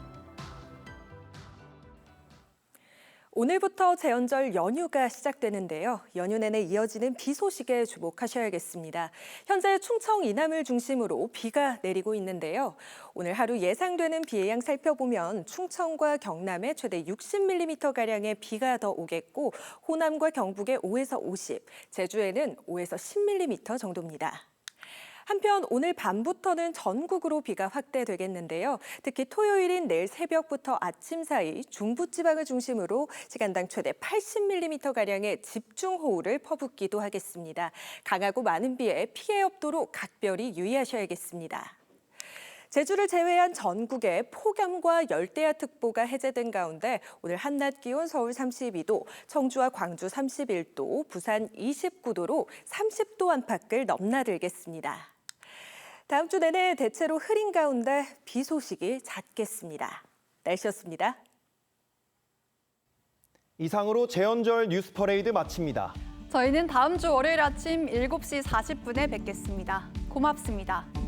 오늘부터 제헌절 연휴가 시작되는데요. 연휴 내내 이어지는 비 소식에 주목하셔야겠습니다. 현재 충청 이남을 중심으로 비가 내리고 있는데요. 오늘 하루 예상되는 비의 양 살펴보면 충청과 경남에 최대 60mm가량의 비가 더 오겠고 호남과 경북에 5에서 50, 제주에는 5에서 10mm 정도입니다. 한편 오늘 밤부터는 전국으로 비가 확대되겠는데요. 특히 토요일인 내일 새벽부터 아침 사이 중부지방을 중심으로 시간당 최대 80mm가량의 집중호우를 퍼붓기도 하겠습니다. 강하고 많은 비에 피해 없도록 각별히 유의하셔야겠습니다. 제주를 제외한 전국에 폭염과 열대야특보가 해제된 가운데 오늘 한낮 기온 서울 32도, 청주와 광주 31도, 부산 29도로 30도 안팎을 넘나들겠습니다. 다음 주 내내 대체로 흐린 가운데 비 소식이 잦겠습니다. 날씨였습니다. 이상으로 제헌절 뉴스 퍼레이드 마칩니다. 저희는 다음 주 월요일 아침 7시 40분에 뵙겠습니다. 고맙습니다.